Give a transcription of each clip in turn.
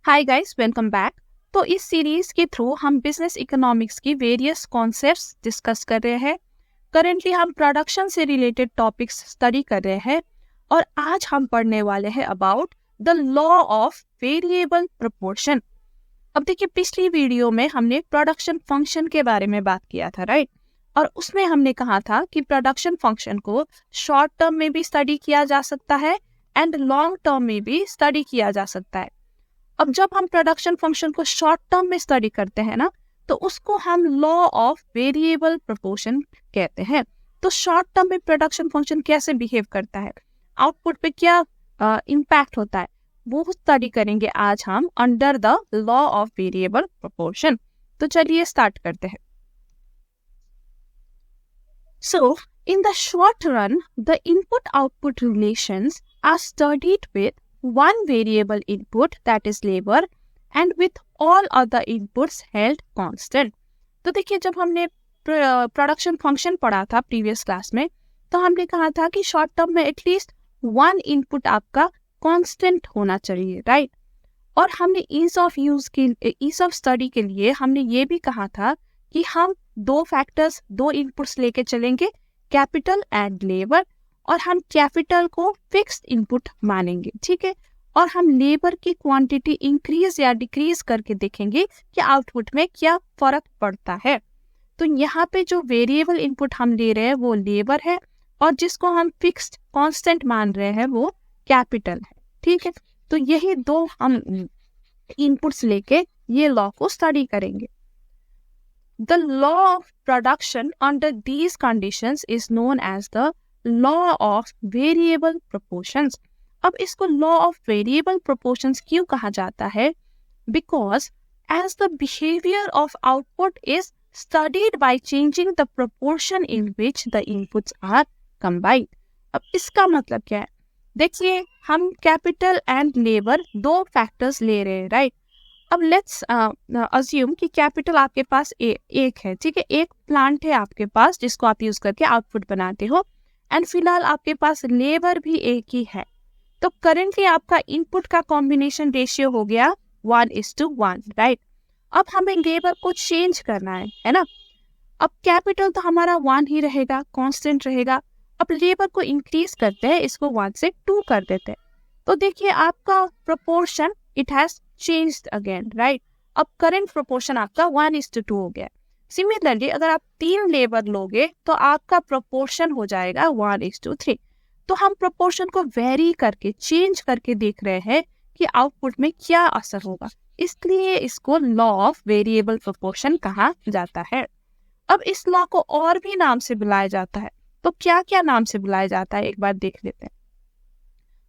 Hi guys, welcome back. तो इस series के थ्रू हम बिजनेस इकोनॉमिक्स की वेरियस कॉन्सेप्ट्स डिस्कस कर रहे हैं। करेंटली हम प्रोडक्शन से रिलेटेड टॉपिक्स स्टडी कर रहे हैं और आज हम पढ़ने वाले हैं about the law of variable proportion. अब देखिए, पिछली वीडियो में हमने प्रोडक्शन फंक्शन के बारे में बात किया था, राइट? और उसमें हमने कहा था कि प्रोडक्शन फंक्शन को शॉर्ट टर्म में भी स्टडी किया जा सकता है एंड लॉन्ग टर्म में भी स्टडी किया जा सकता है। अब जब हम प्रोडक्शन फंक्शन को शॉर्ट टर्म में स्टडी करते हैं ना, तो उसको हम लॉ ऑफ वेरिएबल प्रोपोर्शन कहते हैं। तो शॉर्ट टर्म में प्रोडक्शन फंक्शन कैसे बिहेव करता है, आउटपुट पे क्या इम्पैक्ट होता है, वो स्टडी करेंगे आज हम under the law of variable proportion. तो चलिए स्टार्ट करते हैं। So in the short run the input output relations are studied with one variable input, that is labor, and with all other inputs held constant। तो देखिए, जब हमने production function पढ़ा था प्रीवियस क्लास में, तो हमने कहा था कि शॉर्ट टर्म में एटलीस्ट वन इनपुट आपका कांस्टेंट होना चाहिए, राइट? और हमने ईज ऑफ स्टडी के लिए हमने ये भी कहा था कि हम दो इनपुट्स लेके चलेंगे, कैपिटल एंड लेबर, और हम कैपिटल को फिक्स्ड इनपुट मानेंगे, ठीक है? और हम लेबर की क्वांटिटी इंक्रीज या डिक्रीज करके देखेंगे कि आउटपुट में क्या फर्क पड़ता है। तो यहाँ पे जो वेरिएबल इनपुट हम ले रहे हैं वो लेबर है, और जिसको हम फिक्स्ड कांस्टेंट मान रहे हैं वो कैपिटल है, ठीक है? तो यही दो हम इनपुट्स लेके ये लॉ को स्टडी करेंगे। The law of production under these conditions is known as the law of variable proportions. अब इसको लॉ ऑफ वेरिएबल प्रोपोर्शंस क्यों कहा जाता है? Because as the behaviour of output is studied by changing the proportion in which the inputs are combined. अब इसका मतलब क्या है? देखिए, हम कैपिटल एंड लेबर दो फैक्टर्स ले रहे हैं, राइट? अब लेट्स अज्यूम कि कैपिटल आपके पास एक है, ठीक है? एक प्लांट है आपके पास जिसको आप यूज करके आउटपुट बनाते हो, एंड फिलहाल आपके पास लेबर भी एक ही है। तो करेंटली आपका इनपुट का कॉम्बिनेशन रेशियो हो गया 1:1, राइट? अब हमें लेबर को चेंज करना है ना? अब कैपिटल तो हमारा 1 ही रहेगा, कांस्टेंट रहेगा। अब लेबर को इंक्रीज करते हैं, इसको 1 से 2 कर देते हैं। तो देखिए, आपका proportion it has changed again, right? अब करंट प्रोपोर्शन आपका 1:2 हो गया। सिमिलरली अगर आप 3 लेबर लोगे तो आपका प्रोपोर्शन हो जाएगा 1:3। तो हम प्रोपोर्शन को वेरी करके, चेंज करके देख रहे हैं कि आउटपुट में क्या असर होगा, इसलिए इसको लॉ ऑफ वेरिएबल प्रोपोर्शन कहा जाता है। अब इस लॉ को और भी नाम से बुलाया जाता है, तो क्या क्या नाम से बुलाया जाता है एक बार देख लेते हैं।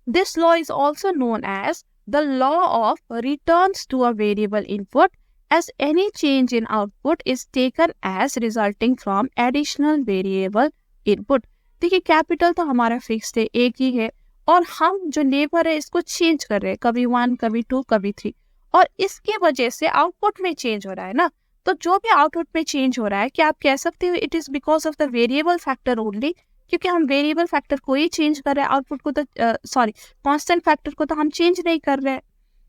This law is also known as the law of returns to a variable input as any change in output is taken as resulting from additional variable input। देखिए, कैपिटल तो हमारा फिक्स्ड है, एक ही है, और हम जो लेबर है इसको चेंज कर रहे हैं, कभी 1, कभी 2, कभी 3, और इसके वजह से आउटपुट में चेंज हो रहा है ना। तो जो भी आउटपुट में चेंज हो रहा है, क्या आप कह सकते हो it is because of the variable factor only? क्योंकि हम वेरिएबल फैक्टर को ही चेंज कर रहे हैं, आउटपुट को तो कांस्टेंट फैक्टर को तो हम चेंज नहीं कर रहे हैं।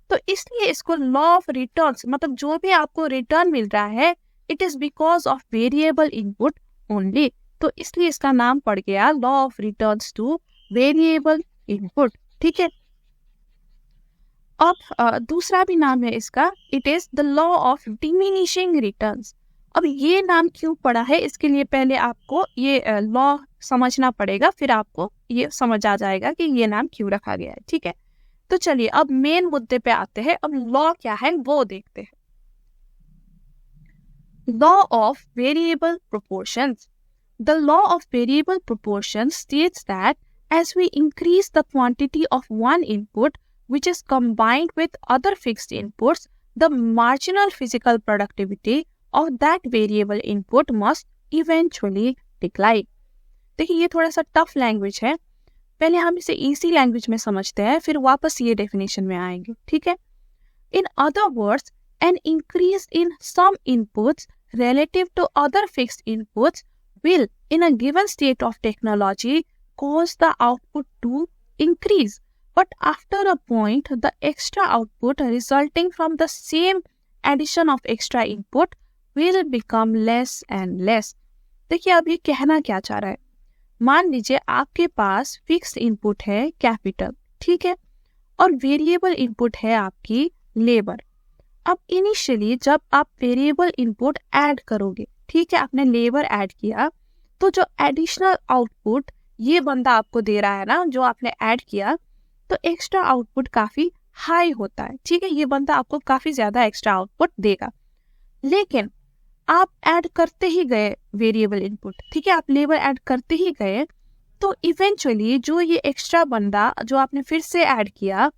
तो इसलिए इसको लॉ ऑफ रिटर्न्स, मतलब जो भी आपको रिटर्न मिल रहा है it is because of variable input only. तो इसलिए इसका नाम पड़ गया law of returns two variable input, ठीक है? अब दूसरा भी नाम है इसका, it is the law of diminishing returns. अब ये नाम क्यों पड़ा है, इसके लिए पहले आपको ये लॉ समझना पड़ेगा, फिर आपको ये समझ आ जाएगा कि ये नाम क्यों रखा गया है, ठीक है? तो चलिए अब मेन मुद्दे पे आते हैं। अब लॉ क्या है वो देखते हैं। Law of variable proportions. The law of variable proportions states that as we increase the quantity of one input which is combined with other fixed inputs, the marginal physical productivity of that variable input must eventually decline। देखिए, ये थोड़ा सा tough language है, पहले हम इसे easy language में समझते हैं, फिर वापस ये डेफिनेशन में आएंगे, ठीक है? In other words, an increase in some inputs relative to other fixed inputs will in a given state of technology cause the output to increase, but after a point the extra output resulting from the same addition of extra input will become less and less. देखिए अब ये कहना क्या चाह रहा है, मान लीजिए आपके पास फिक्स्ड इनपुट है कैपिटल, ठीक है, और वेरिएबल इनपुट है आपकी लेबर। अब इनिशियली जब आप वेरिएबल इनपुट ऐड करोगे, ठीक है, आपने लेबर ऐड किया, तो जो एडिशनल आउटपुट ये बंदा आपको दे रहा है ना, जो आपने ऐड किया, तो एक्स्ट्रा आउटपुट काफी हाई होता है, ठीक है, ये बंदा आपको काफी ज्यादा एक्स्ट्रा आउटपुट देगा। लेकिन आप ऐड करते ही गए वेरिएबल इनपुट, ठीक है, आप लेबर ऐड करते ही गए, तो इवेंचुअली जो ये एक्स्ट्रा बंदा जो आपने फिर से ऐड किया,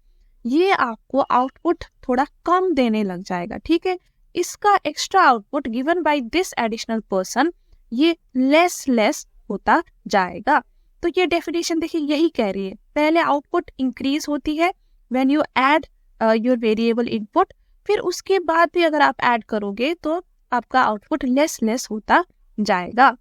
ये आपको आउटपुट थोड़ा कम देने लग जाएगा, ठीक है। इसका extra output given by this additional person ये लेस होता जाएगा। तो ये डेफिनेशन देखिए यही कह रही है, पहले आउटपुट इंक्रीज होती है when you add your variable input, फिर उसके बाद भी अगर आप ऐड करोगे तो आपका आउटपुट लेस होता जाएगा।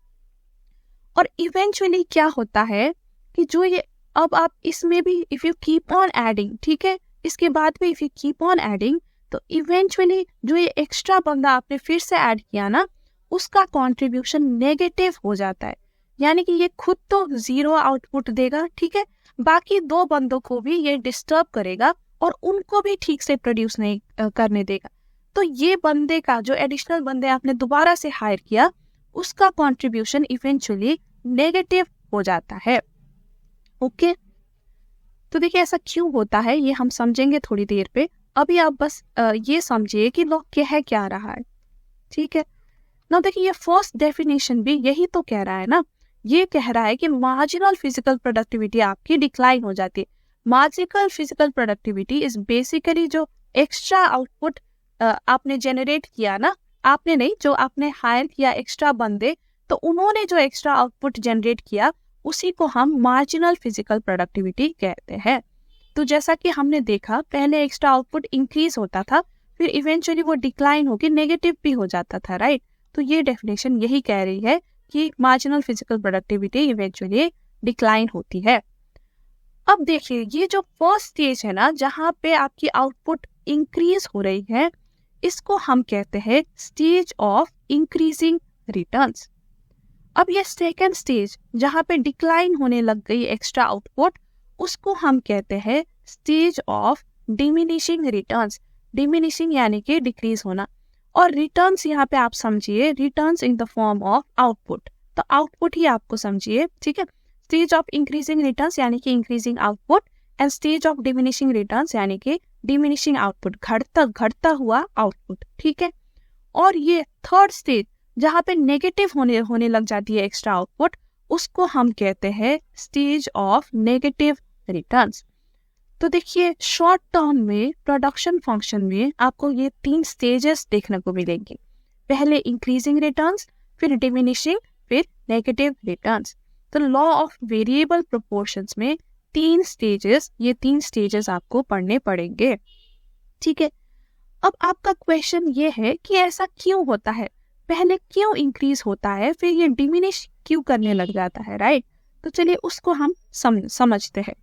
और इवेंचुअली क्या होता है कि जो ये अब आप इसमें भी if you keep on adding, ठीक है, इसके बाद भी if you keep on adding, तो इवेंचुअली जो ये एक्स्ट्रा बंदा आपने फिर से ऐड किया ना, उसका कंट्रीब्यूशन नेगेटिव हो जाता है, यानी कि ये खुद तो जीरो आउटपुट देगा, ठीक है, बाकी दो बंदों को भी ये डिस्टर्ब करेगा और उनको भी ठीक से प्रोड्यूस नहीं करने देगा। तो ये बंदे का जो एडिशनल बंदे आपने दोबारा से हायर किया, उसका कंट्रीब्यूशन इवेंचुअली नेगेटिव हो जाता है। ओके, तो देखिए ऐसा क्यों होता है ये हम समझेंगे थोड़ी देर पे। अभी आप बस ये समझिए कि लोग कह क्या रहा है, ठीक है ना। देखिए ये फर्स्ट डेफिनेशन भी यही तो कह रहा है ना, ये कह रहा है कि मार्जिनल फिजिकल प्रोडक्टिविटी आपकी डिक्लाइन हो जाती है। Marginal physical productivity is basically जो एक्स्ट्रा आउटपुट आपने जनरेट किया ना, आपने नहीं, जो आपने हायर किया एक्स्ट्रा बंदे, तो उन्होंने जो एक्स्ट्रा आउटपुट जनरेट किया उसी को हम मार्जिनल फिजिकल प्रोडक्टिविटी कहते हैं। तो जैसा कि हमने देखा, पहले एक्स्ट्रा आउटपुट इंक्रीज होता था, फिर इवेंचुअली वो डिक्लाइन होकर नेगेटिव भी हो जाता था, राइट। तो ये डेफिनेशन यही कह रही है कि marginal physical productivity eventually decline होती है। अब देखिए ये जो फर्स्ट स्टेज है ना, जहाँ पे आपकी आउटपुट इंक्रीज हो रही है, इसको हम कहते हैं स्टेज ऑफ इंक्रीजिंग रिटर्न्स। अब ये सेकेंड स्टेज जहाँ पे डिक्लाइन होने लग गई एक्स्ट्रा आउटपुट, उसको हम कहते हैं stage of diminishing returns. Diminishing यानी कि डिक्रीज होना, और रिटर्न्स यहाँ पे आप समझिए returns in the form of output, तो आउटपुट ही आपको समझिए, ठीक है। स्टेज ऑफ इंक्रीजिंग रिटर्न्स यानी कि increasing output, and stage of diminishing returns यानी कि डिमिनिशिंग आउटपुट, घटता हुआ आउटपुट, ठीक है। और ये थर्ड स्टेज जहाँ पे नेगेटिव होने लग जाती है एक्स्ट्रा आउटपुट, उसको हम कहते हैं स्टेज ऑफ नेगेटिव रिटर्न्स। तो देखिए शॉर्ट टर्म में प्रोडक्शन फंक्शन में आपको ये 3 स्टेजेस देखने को मिलेंगे, पहले इंक्रीजिंग रिटर्न्स, फिर डिमिनिशिंग, फिर नेगेटिव रिटर्न्स। तो लॉ ऑफ वेरिएबल प्रोपोर्शंस में 3 स्टेजेस आपको पढ़ने पड़ेंगे, ठीक है। अब आपका क्वेश्चन ये है कि ऐसा क्यों होता है, पहले क्यों इंक्रीज होता है, फिर ये डिमिनिश क्यों करने लग जाता है, राइट। तो चलिए उसको हम समझते हैं।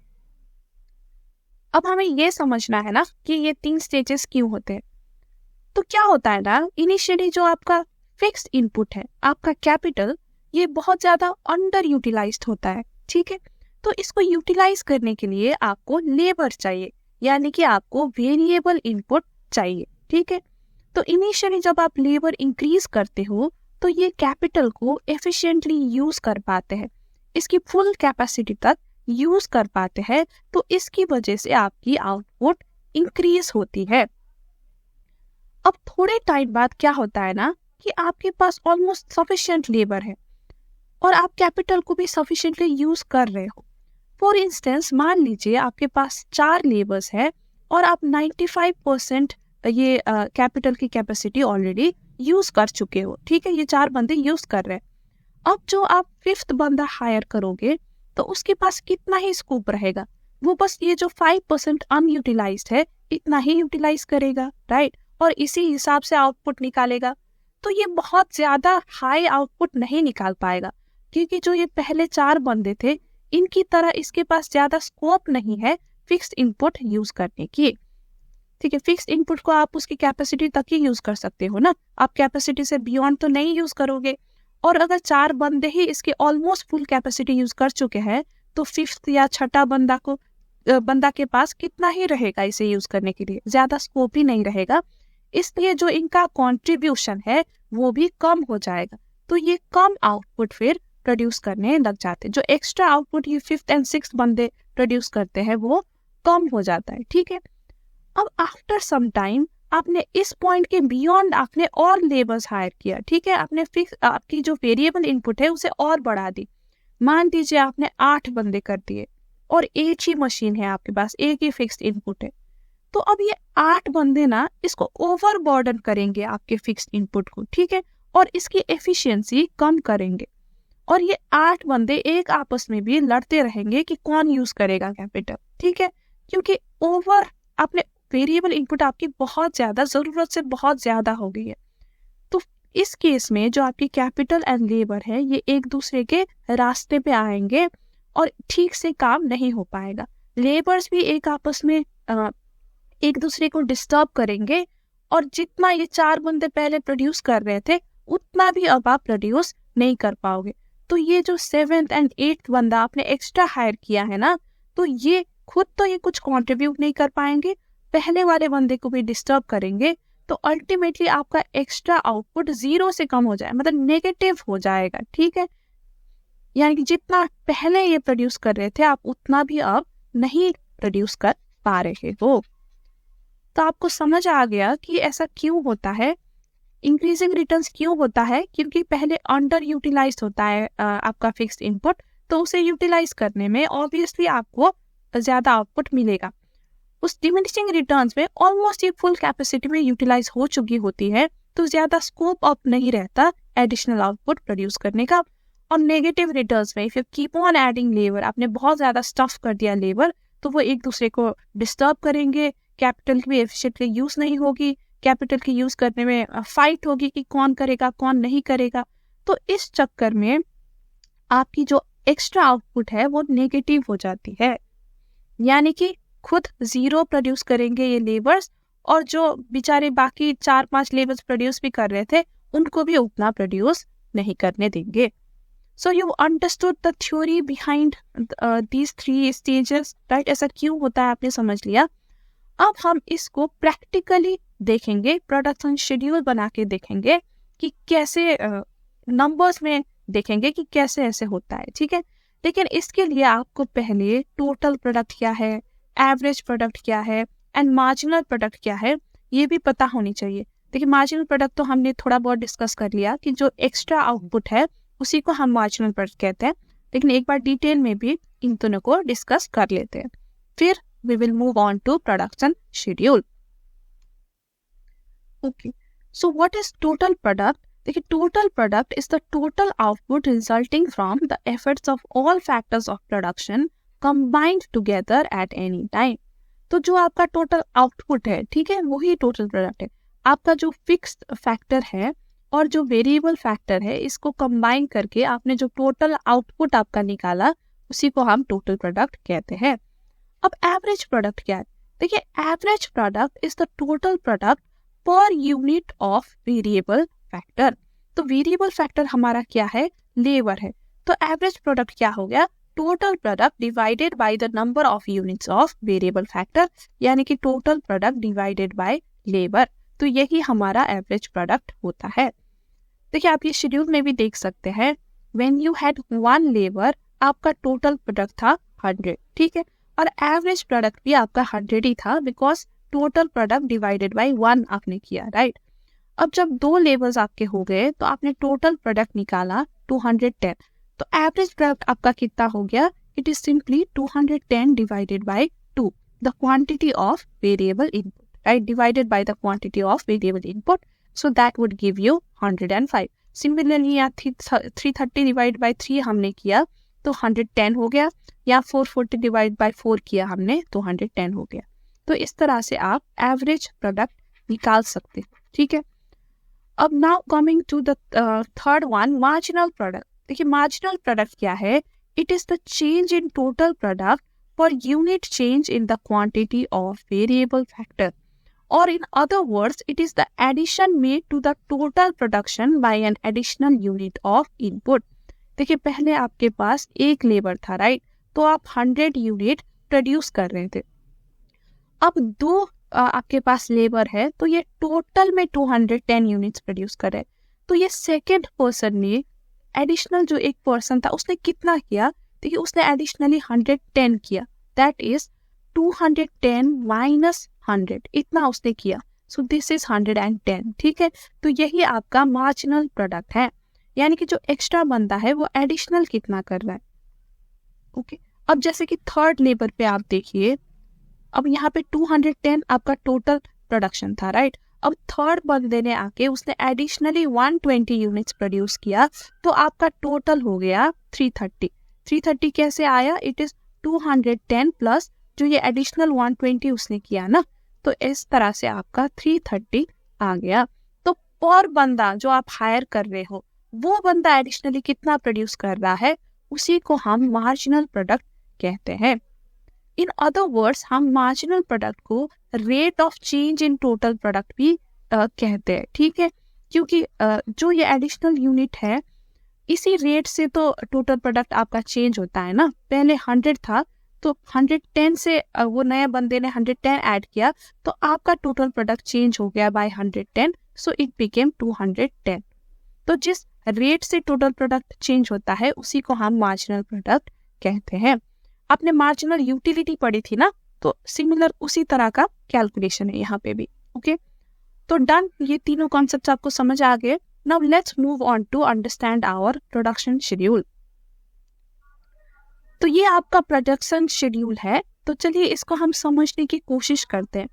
अब हमें ये समझना है ना कि ये 3 स्टेजेस क्यों होते हैं। तो क्या होता है ना, इनिशियली जो आपका फिक्स्ड इनपुट है, आपका कैपिटल, ये बहुत ज्यादा अंडर यूटिलाइज्ड होता है, ठीक है। तो इसको यूटिलाइज करने के लिए आपको लेबर चाहिए, यानी कि आपको वेरिएबल इनपुट चाहिए, ठीक है। तो इनिशियली जब आप लेबर इंक्रीज करते हो, तो ये कैपिटल को एफिशिएंटली यूज कर पाते हैं, इसकी फुल कैपेसिटी तक यूज कर पाते हैं, तो इसकी वजह से आपकी आउटपुट इंक्रीज होती है। अब थोड़े टाइम बाद क्या होता है ना कि आपके पास ऑलमोस्ट सफिशिएंट लेबर है और आप कैपिटल को भी सफिशिएंटली यूज कर रहे हो। फॉर इंस्टेंस मान लीजिए आपके पास 4 लेबर्स है और आप 95% ये कैपिटल की कैपेसिटी ऑलरेडी यूज कर चुके हो, ठीक है, ये 4 बंदे यूज कर रहे हैं। अब जो आप 5th बंदा हायर करोगे तो उसके पास कितना ही स्कोप रहेगा, वो बस ये जो 5% अनयूटिलाइज्ड है इतना ही यूटिलाइज करेगा, राइट, और इसी हिसाब से आउटपुट निकालेगा। तो ये बहुत ज्यादा हाई आउटपुट नहीं निकाल पाएगा, क्योंकि जो ये पहले 4 बंदे थे इनकी तरह इसके पास ज्यादा स्कोप नहीं है फिक्स्ड इनपुट यूज करने की। ठीक है, फिक्स्ड इनपुट को आप उसकी कैपेसिटी तक ही यूज कर सकते हो ना, आप कैपेसिटी से बियॉन्ड तो नहीं यूज करोगे। और अगर 4 बंदे ही इसकी ऑलमोस्ट फुल कैपेसिटी यूज कर चुके हैं तो फिफ्थ या छठा बंदा के पास कितना ही रहेगा इसे यूज करने के लिए, ज्यादा स्कोप ही नहीं रहेगा। इसलिए जो इनका कंट्रीब्यूशन है वो भी कम हो जाएगा, तो ये कम आउटपुट फिर प्रोड्यूस करने लग जाते हैं। जो एक्स्ट्रा आउटपुट ये फिफ्थ एंड सिक्स्थ बंदे प्रोड्यूस करते हैं वो कम हो जाता है। ठीक है, अब आफ्टर सम टाइम आपने इस पॉइंट के बियॉन्ड आपने और लेबर्स हायर किया। ठीक है, आपने आपकी जो वेरिएबल इनपुट है उसे और बढ़ा दी। मान लीजिए आपने 8 बंदे कर दिए और एक ही मशीन है आपके पास, एक ही फिक्स्ड इनपुट है, तो अब ये 8 बंदे ना इसको ओवरबर्डन करेंगे आपके फिक्स्ड इनपुट को। ठीक है, और इसकी एफिशिएंसी कम करेंगे, और ये 8 बंदे एक आपस में भी लड़ते रहेंगे कि कौन यूज करेगा कैपिटल। ठीक है, क्योंकि आपने वेरिएबल इनपुट आपकी बहुत ज्यादा, जरूरत से बहुत ज्यादा हो गई है। तो इस केस में जो आपकी कैपिटल एंड लेबर है ये एक दूसरे के रास्ते पे आएंगे और ठीक से काम नहीं हो पाएगा। लेबर्स भी एक आपस में एक दूसरे को डिस्टर्ब करेंगे, और जितना ये 4 बंदे पहले प्रोड्यूस कर रहे थे उतना भी अब आप प्रोड्यूस नहीं कर पाओगे। तो ये जो 7th एंड 8th बंदा आपने एक्स्ट्रा हायर किया है ना, तो ये खुद तो ये कुछ कंट्रीब्यूट नहीं कर पाएंगे, पहले वाले बंदे को भी डिस्टर्ब करेंगे, तो अल्टीमेटली आपका एक्स्ट्रा आउटपुट 0 से कम हो जाए, मतलब नेगेटिव हो जाएगा। ठीक है, यानी कि जितना पहले ये प्रोड्यूस कर रहे थे आप उतना भी अब नहीं प्रोड्यूस कर पा रहे हो। तो आपको समझ आ गया कि ऐसा क्यों होता है, इंक्रीजिंग रिटर्न्स क्यों होता है, क्योंकि पहले अंडर यूटिलाइज होता है आपका फिक्स्ड इनपुट, तो उसे यूटिलाइज करने में ऑब्वियसली आपको ज्यादा आउटपुट मिलेगा। उस डिमिनिशिंग रिटर्न्स में ऑलमोस्ट ये फुल कैपेसिटी में यूटिलाइज हो चुकी होती है, तो ज्यादा स्कोप अप नहीं रहता एडिशनल आउटपुट प्रोड्यूस करने का। और नेगेटिव रिटर्न्स में if you keep on adding labour, आपने बहुत ज्यादा स्टफ कर दिया लेबर, तो वो एक दूसरे को डिस्टर्ब करेंगे, कैपिटल की भी एफिशिएंटली यूज नहीं होगी, कैपिटल की यूज करने में फाइट होगी कि कौन करेगा कौन नहीं करेगा। तो इस चक्कर में आपकी जो एक्स्ट्रा आउटपुट है वो नेगेटिव हो जाती है, यानी कि खुद 0 प्रोड्यूस करेंगे ये लेबर्स, और जो बेचारे बाकी 4-5 लेबर्स प्रोड्यूस भी कर रहे थे उनको भी उतना प्रोड्यूस नहीं करने देंगे। So you understood the theory behind these 3 stages, right? ऐसा क्यों होता है आपने समझ लिया। अब हम इसको प्रैक्टिकली देखेंगे, प्रोडक्शन शेड्यूल बना के देखेंगे कि कैसे नंबर्स में देखेंगे कि कैसे ऐसे होता है। ठीक है, लेकिन इसके लिए आपको पहले टोटल प्रोडक्ट क्या है, एवरेज प्रोडक्ट क्या है एंड मार्जिनल प्रोडक्ट क्या है ये भी पता होनी चाहिए। देखिए, मार्जिनल प्रोडक्ट तो हमने थोड़ा बहुत डिस्कस कर लिया कि जो एक्स्ट्रा आउटपुट है उसी को हम मार्जिनल प्रोडक्ट कहते हैं, लेकिन एक बार डिटेल में भी इन दोनों को डिस्कस कर लेते हैं, फिर we will move on to production schedule. Okay, so what is total product? देखिए, total product is the total output resulting from the efforts of all factors of production combined together at any time. तो जो आपका total output है, ठीक है, वही total product है। आपका जो फिक्स्ड फैक्टर है और जो वेरिएबल फैक्टर है, इसको कंबाइन करके आपने जो टोटल आउटपुट आपका निकाला उसी को हम टोटल प्रोडक्ट कहते हैं। अब एवरेज प्रोडक्ट क्या है? देखिए, average product is the total product per unit of variable factor. तो वेरिएबल फैक्टर हमारा क्या है? लेबर है। तो एवरेज प्रोडक्ट क्या हो गया? Total product divided by the number of units of variable factor, यानी कि total product divided by labour. तो यही हमारा एवरेज प्रोडक्ट होता है। देखिए, आप ये शेड्यूल में भी देख सकते हैं, व्हेन यू हैड 1 लेबर आपका टोटल प्रोडक्ट था 100, ठीक है, और एवरेज प्रोडक्ट भी आपका 100 ही था, because total product divided by 1 आपने किया, राइट? अब जब 2 लेबर्स आपके हो गए तो आपने टोटल प्रोडक्ट निकाला 210, तो एवरेज प्रोडक्ट आपका कितना हो गया? It is simply 210 divided by 2, the quantity of variable input, right, divided by the quantity of variable input, so that would give you 105। Similarly यहाँ 330 डिवाइड बाय 3 हमने किया तो 110 हो गया, या 440 डिवाइड बाय 4 किया हमने तो 110 हो गया। तो इस तरह से आप एवरेज प्रोडक्ट निकाल सकते हो, ठीक है। अब now coming to the third one, marginal product. देखिए, मार्जिनल प्रोडक्ट क्या है? It is the change in total product for unit change in the quantity of variable factor. Or in other words, it is the addition made to the total production by an additional unit of input. देखिए, पहले आपके पास एक labour था, right? तो आप 100 unit produce कर रहे थे. अब दो आपके पास लेबर है, तो ये टोटल में 210 यूनिट्स प्रोड्यूस कर रहे हैं. तो ये सेकेंड पर्सन ने एडिशनल जो एक पर्सन था उसने कितना किया? देखिए, उसने एडिशनली 110 किया. दैट इज 210 माइनस 100, इतना उसने किया. सो दिस इज 110. ठीक है, तो यही आपका मार्जिनल प्रोडक्ट है. यानी कि जो एक्स्ट्रा बंदा है वो एडिशनल कितना कर रहा है. ओके, अब जैसे कि थर्ड लेबर पे आप देखिए, अब यहाँ पे 210 आपका टोटल प्रोडक्शन था, राइट? अब थर्ड बंदे ने आके उसने एडिशनली 120 यूनिट्स प्रोड्यूस किया, तो आपका टोटल हो गया 330. 330 कैसे आया? इट इज 210 प्लस जो ये एडिशनल 120 उसने किया ना, तो इस तरह से आपका 330 आ गया. तो पर बंदा जो आप हायर कर रहे हो, वो बंदा एडिशनली कितना प्रोड्यूस कर रहा है, उसी को हम मार्जिनल प्रोडक्ट कहते हैं. इन अदर वर्ड्स, हम मार्जिनल प्रोडक्ट को rate of change in total product भी कहते हैं. ठीक है, क्योंकि जो ये एडिशनल यूनिट है, इसी रेट से तो टोटल प्रोडक्ट आपका चेंज होता है ना. पहले 100 था, तो 110 से वो नए बंदे ने 110 ऐड किया, तो आपका टोटल प्रोडक्ट चेंज हो गया बाय 110, सो इट बिकेम 210. तो जिस रेट से टोटल प्रोडक्ट चेंज होता है उसी को हम मार्जिनल प्रोडक्ट कहते हैं. आपने मार्जिनल यूटिलिटी पढ़ी थी ना, तो सिमिलर उसी तरह का कैलकुलेशन है यहाँ पे भी. ओके, तो डन, ये तीनों कॉन्सेप्ट आपको समझ आ गए. Now let's move on to understand our production schedule. तो ये आपका प्रोडक्शन शेड्यूल है. तो चलिए इसको हम समझने की कोशिश करते हैं.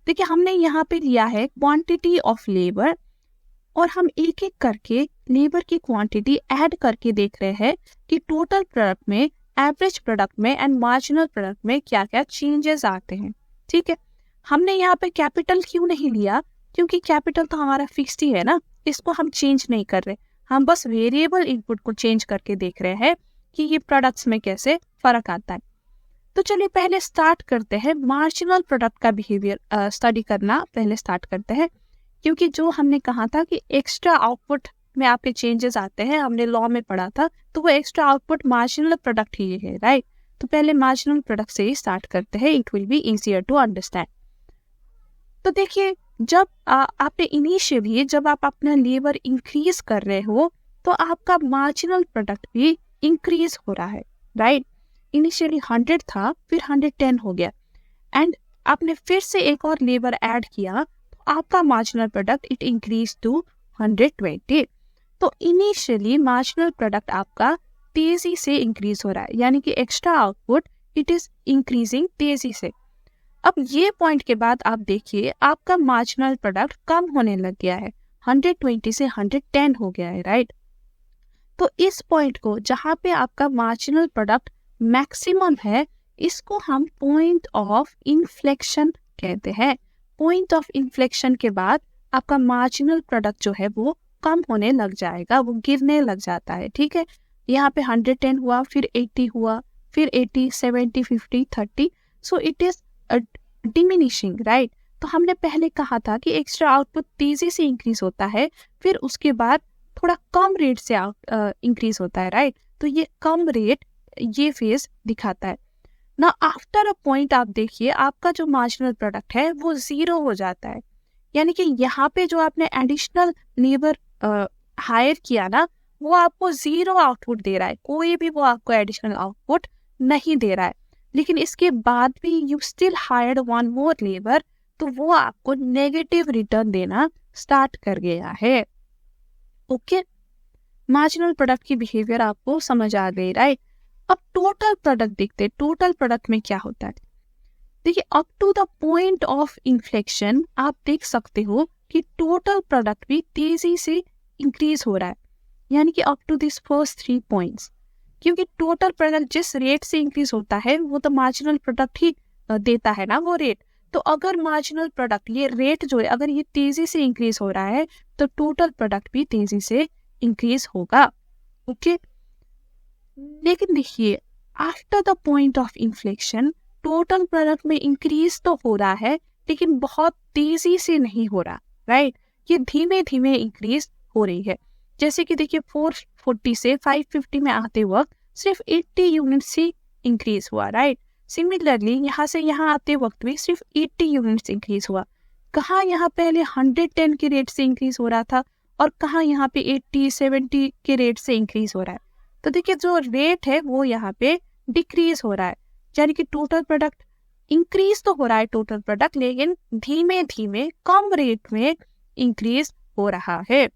देखिए, हमने यहाँ पे लिया है क्वांटिटी ऑफ लेबर, और हम एक एक करके लेबर की क्वांटिटी ऐड करके देख रहे हैं कि टोटल प्रोडक्ट में, एवरेज प्रोडक्ट में एंड मार्जिनल प्रोडक्ट में क्या क्या चेंजेस आते हैं. ठीक है, हमने यहाँ पे कैपिटल क्यों नहीं लिया? क्योंकि कैपिटल तो हमारा फिक्स्ड ही है ना, इसको हम चेंज नहीं कर रहे. हम बस वेरिएबल इनपुट को चेंज करके देख रहे हैं कि ये प्रोडक्ट्स में कैसे फर्क आता है. तो चलिए पहले स्टार्ट करते हैं मार्जिनल प्रोडक्ट का बिहेवियर स्टडी करना पहले स्टार्ट करते हैं. क्योंकि जो हमने कहा था कि एक्स्ट्रा आउटपुट में आपके चेंजेस आते हैं, हमने लॉ में पढ़ा था, तो वो एक्स्ट्रा आउटपुट मार्जिनल प्रोडक्ट ही है, राइट? तो पहले मार्जिनल प्रोडक्ट से ही स्टार्ट करते हैं, it will be easier to understand. तो देखिए, जब आपने इनिशियली जब आप अपना लेबर इंक्रीज कर रहे हो, तो आपका मार्जिनल प्रोडक्ट भी इंक्रीज हो रहा है, राइट? इनिशियली 100 था, फिर 110 हो गया, एंड आपने फिर से एक और लेबर ऐड किया, तो आपका marginal product it increase to 120. तो इनिशियली मार्जिनल प्रोडक्ट आपका तेजी से इंक्रीज हो रहा है, यानी कि extra output it is increasing तेजी से. अब ये पॉइंट के बाद आप देखिए, आपका मार्जिनल प्रोडक्ट कम होने लग गया है, 120 से 110 हो गया है, राइट? तो इस पॉइंट को, जहाँ पे आपका मार्जिनल प्रोडक्ट मैक्सिमम है, इसको हम पॉइंट ऑफ इन्फ्लेक्शन कहते हैं. पॉइंट ऑफ इन्फ्लेक्शन के बाद आपका मार्जिनल प्रोडक्ट जो है वो कम होने लग जाएगा, वो गिरने लग जाता है. ठीक है, यहाँ पे 110 हुआ, फिर 80 हुआ, फिर 80, 70, 50, 30, so it is diminishing, right? तो हमने पहले कहा था कि एक्स्ट्रा आउटपुट तेजी से इंक्रीज होता है, फिर उसके बाद थोड़ा कम रेट से इंक्रीज होता है, राइट? तो ये कम रेट ये फेज दिखाता है ना. आफ्टर अ पॉइंट आप देखिए, आपका जो मार्जिनल प्रोडक्ट है वो 0 हो जाता है, यानी कि यहाँ पे जो आपने एडिशनल लेबर हायर किया ना, वो आपको 0 आउटपुट दे रहा है, कोई भी वो आपको एडिशनल आउटपुट नहीं दे रहा है. लेकिन इसके बाद भी you still hired one more labour, तो वो आपको नेगेटिव रिटर्न देना स्टार्ट कर गया है. ओके, मार्जिनल प्रोडक्ट की बिहेवियर आपको समझ आ गई, राइट? अब टोटल प्रोडक्ट देखते हैं, टोटल प्रोडक्ट में क्या होता है. देखिए, up to the point of inflection आप देख सकते हो कि टोटल प्रोडक्ट भी तेजी से इंक्रीज हो रहा है, यानी कि up to this first 3 points. क्योंकि टोटल प्रोडक्ट जिस रेट से इंक्रीज होता है वो तो मार्जिनल प्रोडक्ट ही देता है ना, वो रेट. तो अगर मार्जिनल प्रोडक्ट ये रेट जो है अगर ये तेजी से इंक्रीज हो रहा है, तो टोटल प्रोडक्ट भी तेजी से इंक्रीज होगा. ओके, लेकिन देखिए, after the point of inflection total product में इंक्रीज तो हो रहा है लेकिन बहुत तेजी से नहीं हो रहा, राइट? ये धीमे धीमे इंक्रीज हो रही है। जैसे कि देखिए 440 से 550 में आते वक्त सिर्फ 80 यूनिट से इंक्रीज हुआ, राइट? सिमिलरली यहाँ से यहाँ आते वक्त भी सिर्फ 80 यूनिट्स इंक्रीज हुआ। कहाँ यहाँ पहले 110 के रेट से इंक्रीज हो रहा था और कहाँ यहाँ पे 80 70 के रेट से इंक्रीज हो रहा है। तो देखिए जो रेट है वो यहाँ पे डिक्रीज हो रहा है, यानी कि टोटल प्रोडक्ट इंक्रीज तो हो रहा है टोटल प्रोडक्ट, लेकिन धीमे धीमे कम रेट में इंक्रीज हो रहा है।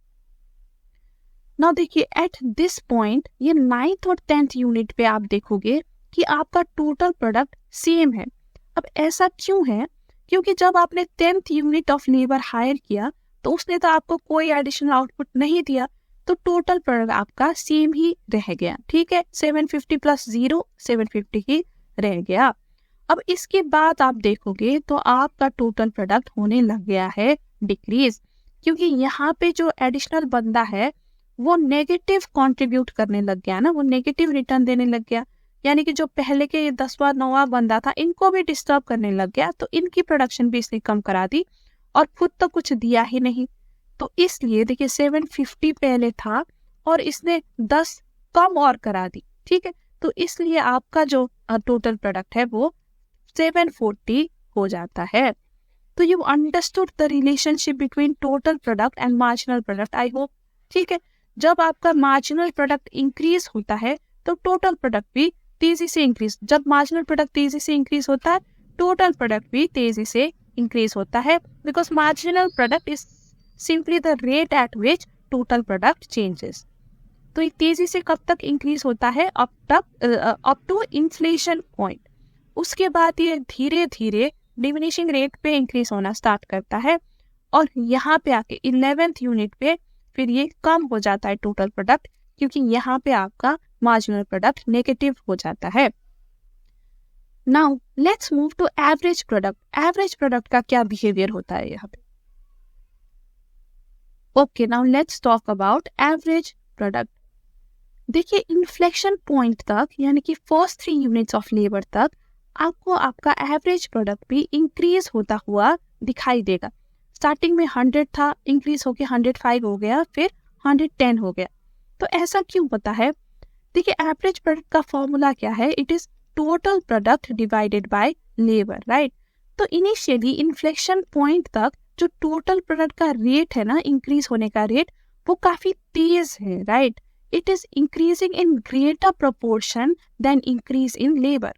नाउ देखिए एट दिस पॉइंट ये 9th और 10th यूनिट पे आप देखोगे कि आपका टोटल प्रोडक्ट सेम है। अब ऐसा क्यों है? क्योंकि जब आपने 10th unit of labour higher किया तो उसने तो आपको कोई एडिशनल आउटपुट नहीं दिया, तो टोटल प्रोडक्ट आपका सेम ही रह गया, ठीक है? 750 प्लस 0 750 ही रह गया। अब इसके बाद आप देखोगे तो आपका टोटल प्रोडक्ट होने लग गया है डिक्रीज, क्योंकि यहाँ पे जो एडिशनल बंदा है वो नेगेटिव कंट्रीब्यूट करने लग गया ना, वो नेगेटिव रिटर्न देने लग गया। यानी कि जो पहले के 10वां 9वां बंदा था इनको भी डिस्टर्ब करने लग गया, तो इनकी प्रोडक्शन भी इसने कम करा दी और खुद तो कुछ दिया ही नहीं। तो इसलिए देखिए 750 पहले था और इसने 10 कम और करा दी, ठीक है? तो इसलिए आपका जो टोटल प्रोडक्ट है वो 740 हो जाता है। तो you understood the relationship between total product and marginal product, I hope, ठीक है? जब आपका मार्जिनल प्रोडक्ट इंक्रीज होता है तो टोटल प्रोडक्ट भी तेजी से इंक्रीज, जब मार्जिनल प्रोडक्ट तेजी से इंक्रीज होता है टोटल प्रोडक्ट भी तेजी से इंक्रीज होता है, because marginal product is simply the rate at which total product changes. तो ये तेजी से कब तक इंक्रीज होता है? Up to inflation point. उसके बाद ये धीरे धीरे डिमिनिशिंग रेट पे इंक्रीज होना स्टार्ट करता है और यहाँ पे आके 11th यूनिट पे फिर ये कम हो जाता है टोटल प्रोडक्ट, क्योंकि यहाँ पे आपका मार्जिनल प्रोडक्ट नेगेटिव हो जाता है। Now let's move to average product. Average product का क्या बिहेवियर होता है यहाँ पे? Okay, now let's talk about average product. देखिए इन्फ्लेक्शन पॉइंट तक, यानी कि फर्स्ट 3 यूनिट्स ऑफ लेबर तक आपको आपका एवरेज प्रोडक्ट भी इंक्रीज होता हुआ दिखाई देगा। स्टार्टिंग में 100 था, इंक्रीज होके 105 हो गया, फिर 110 हो गया। तो ऐसा क्यों होता है? देखिए एवरेज प्रोडक्ट का फॉर्मूला क्या है? It is total product divided by labour, right? तो इनिशियली इन्फ्लेक्शन पॉइंट तक जो टोटल प्रोडक्ट का रेट है ना, इंक्रीज होने का रेट, वो काफी तेज है, right? It is increasing in greater proportion than increase in labour.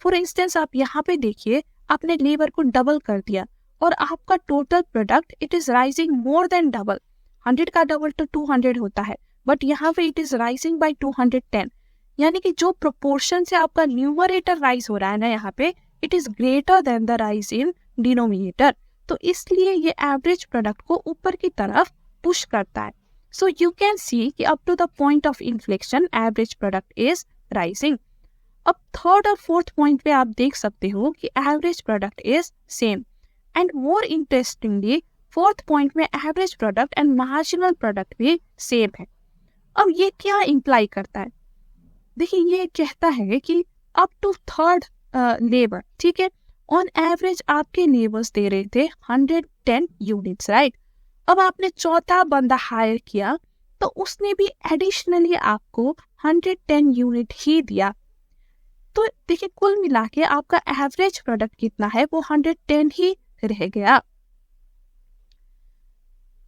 For instance आप यहाँ पे देखिए, आपने लेबर को डबल कर दिया और आपका total product it is rising more than double. 100 का डबल तो 200 होता है, बट यहाँ पे इट इज राइजिंग बाय 210, यानी कि जो प्रोपोर्शन से आपका न्यूमरेटर राइज हो रहा है ना यहाँ पे, it is greater than the rise in denominator. तो इसलिए ये एवरेज प्रोडक्ट को ऊपर की तरफ पुश करता है। सो यू कैन सी कि up to the point of inflection average product is rising. अब थर्ड और फोर्थ पॉइंट पे आप देख सकते हो कि average product is same, and more interestingly fourth point में average product and marginal product भी सेम है। अब ये क्या इंप्लाई करता है? देखिए ये कहता है कि अप टू थर्ड लेबर, ठीक है, ऑन एवरेज आपके लेबर्स दे रहे थे 110 यूनिट्स, राइट? अब आपने चौथा बंदा हायर किया तो उसने भी एडिशनली आपको 110 यूनिट ही दिया। तो देखिए कुल मिला के आपका एवरेज प्रोडक्ट कितना है? वो 110 ही रह गया।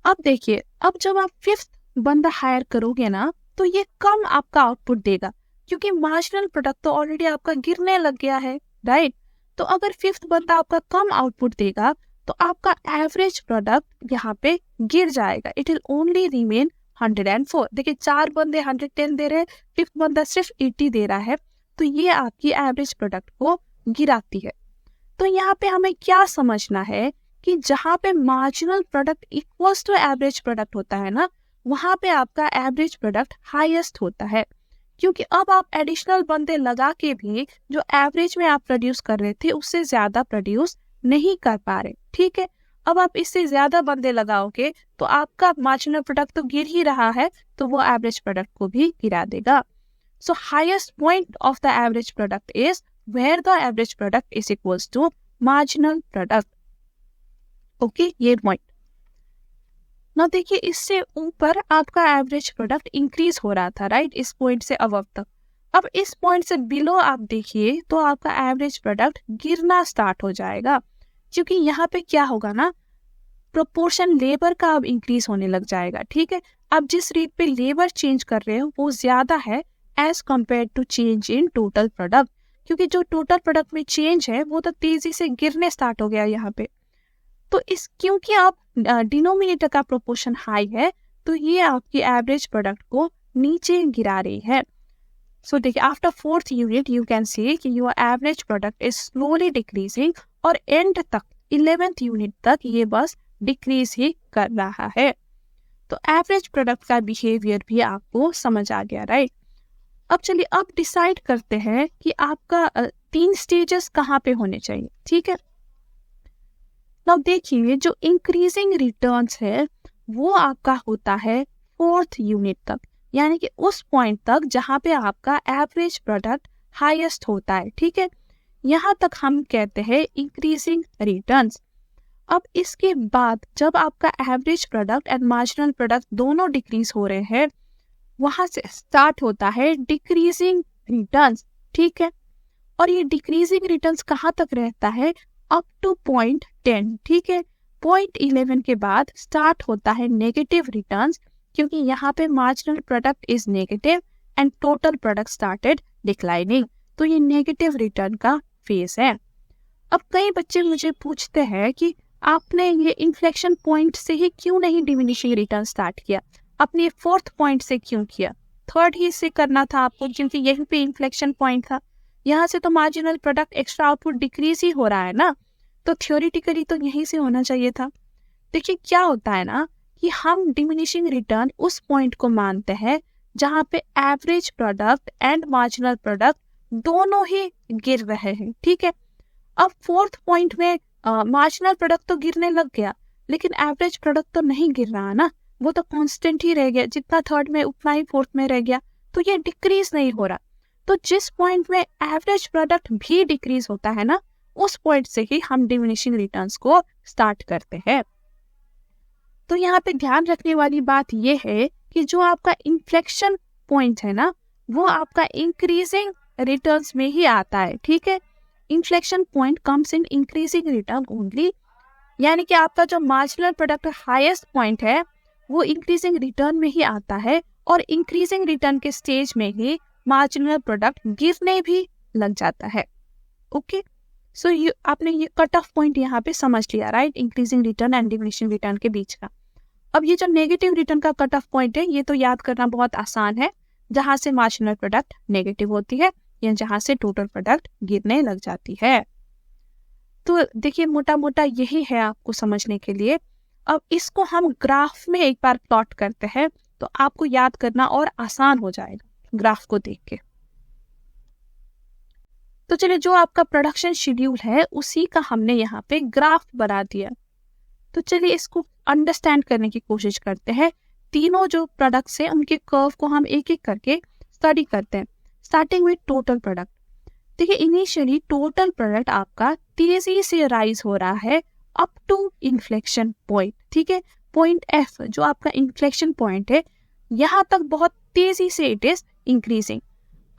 अब देखिए, अब जब आप 5th बंदा हायर करोगे ना तो ये कम आपका आउटपुट देगा, क्योंकि मार्जिनल प्रोडक्ट तो ऑलरेडी आपका गिरने लग गया है, राइट? तो अगर 5th बंदा आपका कम आउटपुट देगा तो आपका एवरेज प्रोडक्ट यहाँ पे गिर जाएगा। It will only remain 104। देखिए 4 बंदे 110 दे रहे हैं, 5th बंदा सिर्फ 80 दे रहा है, तो ये आपकी एवरेज प्रोडक्ट को गिराती है। तो यहाँ पे हमें क्या समझना है कि जहाँ पे marginal product equals to average product होता है ना, वहाँ पे आपका एवरेज प्रोडक्ट हाईएस्ट होता है, क्योंकि अब आप एडिशनल बंदे लगा के भी जो एवरेज में आप प्रोड्यूस कर रहे थे उससे ज्यादा प्रोड्यूस नहीं कर पा रहे, ठीक है? अब आप इससे ज्यादा बंदे लगाओगे तो आपका मार्जिनल प्रोडक्ट तो गिर ही रहा है, तो वो एवरेज प्रोडक्ट को भी गिरा देगा। So highest point of the average product is where the average product is equals to marginal product. Okay, ये पॉइंट ना देखिए, इससे ऊपर आपका एवरेज प्रोडक्ट इंक्रीज हो रहा था, राइट, इस पॉइंट से अबव तक। अब इस पॉइंट से बिलो आप देखिए तो आपका एवरेज प्रोडक्ट गिरना स्टार्ट हो जाएगा, क्योंकि यहाँ पे क्या होगा ना, प्रोपोर्शन लेबर का अब इंक्रीज होने लग जाएगा। ठीक है, अब जिस रेट पे लेबर चेंज कर रहे हो वो ज्यादा है as compare to change in total product, क्योंकि जो टोटल प्रोडक्ट में चेंज है वो तो तेजी से गिरने स्टार्ट हो गया यहाँ पे। तो इस क्योंकि आप डिनोमिनेटर का प्रोपोर्शन हाई है तो ये आपकी एवरेज प्रोडक्ट को नीचे गिरा रही है। सो देखिए, after fourth unit you can see कि your average product is slowly decreasing और एंड तक 11th यूनिट तक ये बस डिक्रीज ही कर रहा है। तो एवरेज प्रोडक्ट का बिहेवियर भी आपको समझ आ गया, राइट। अब चलिए अब डिसाइड करते हैं कि आपका 3 स्टेजेस कहाँ पे होने चाहिए। ठीक है, नाउ देखिए जो इंक्रीजिंग रिटर्न्स है वो आपका होता है 4th यूनिट तक, यानी कि उस पॉइंट तक जहाँ पे आपका एवरेज प्रोडक्ट हाईएस्ट होता है। ठीक है, यहाँ तक हम कहते हैं इंक्रीजिंग रिटर्न्स। अब इसके बाद जब आपका average product and marginal product दोनों डिक्रीज हो रहे हैं, वहां से स्टार्ट होता है डिक्रीजिंग रिटर्न्स। ठीक है, और ये डिक्रीजिंग रिटर्न्स कहाँ तक रहता है, अप टू पॉइंट 10। ठीक है, पॉइंट 11 के बाद स्टार्ट होता है नेगेटिव रिटर्न्स, क्योंकि यहाँ पे marginal product is negative and total product started declining. तो ये नेगेटिव रिटर्न का फेज है। अब कई बच्चे मुझे पूछते हैं कि आपने ये इन्फ्लेक्शन पॉइंट से ही क्यों नहीं डिमिनिशिंग रिटर्न स्टार्ट किया, अपने 4th पॉइंट से क्यों किया, 3rd ही से करना था आपको, क्योंकि यहीं पे इन्फ्लेक्शन पॉइंट था। यहाँ से तो marginal product extra output decrease ही हो रहा है ना, तो थ्योरेटिकली तो यहीं से होना चाहिए था। देखिए क्या होता है ना कि हम डिमिनिशिंग रिटर्न उस पॉइंट को मानते हैं जहाँ पे average product and marginal product दोनों ही गिर रहे हैं। ठीक है, अब 4th पॉइंट में मार्जिनल प्रोडक्ट तो गिरने लग गया, लेकिन एवरेज प्रोडक्ट तो नहीं गिर रहा ना, वो तो कांस्टेंट ही रह गया, जितना 3rd में उतना ही 4th में रह गया, तो ये डिक्रीज नहीं हो रहा। तो जिस पॉइंट में एवरेज प्रोडक्ट भी डिक्रीज होता है ना, उस पॉइंट से ही हम डिमिनिशिंग रिटर्न्स को स्टार्ट करते हैं। तो यहाँ पे ध्यान रखने वाली बात ये है कि जो आपका इन्फ्लेक्शन पॉइंट है ना, वो आपका इंक्रीजिंग रिटर्न्स में ही आता है। ठीक है, inflection point comes in increasing return only, यानी कि आपका जो मार्जिनल प्रोडक्ट हाईएस्ट पॉइंट है वो इंक्रीजिंग रिटर्न में ही आता है, और इंक्रीजिंग रिटर्न के स्टेज में ही मार्जिनल प्रोडक्ट गिरने भी लग जाता है। ओके, सो आपने ये कट ऑफ पॉइंट यहाँ पे समझ लिया, right, increasing return and diminishing return के बीच का। अब ये जो नेगेटिव रिटर्न का कट ऑफ पॉइंट है, ये तो याद करना बहुत आसान है, जहां से मार्जिनल प्रोडक्ट नेगेटिव होती है या जहां से टोटल प्रोडक्ट गिरने लग जाती है। तो देखिए मोटा मोटा यही है आपको समझने के लिए। अब इसको हम ग्राफ में एक बार प्लॉट करते हैं तो आपको याद करना और आसान हो जाएगा ग्राफ को देख के। तो चलिए, जो आपका प्रोडक्शन शेड्यूल है उसी का हमने यहाँ पे ग्राफ बना दिया। तो चलिए इसको अंडरस्टैंड करने की कोशिश करते हैं। तीनों जो प्रोडक्ट्स हैं उनके कर्व को हम एक एक करके स्टडी करते हैं, स्टार्टिंग विद टोटल प्रोडक्ट। देखिए इनिशियली टोटल प्रोडक्ट आपका तेजी से राइज हो रहा है अप टू इन्फ्लेक्शन पॉइंट। ठीक है, पॉइंट F जो आपका इन्फ्लेक्शन पॉइंट है, यहाँ तक बहुत तेजी से it is increasing.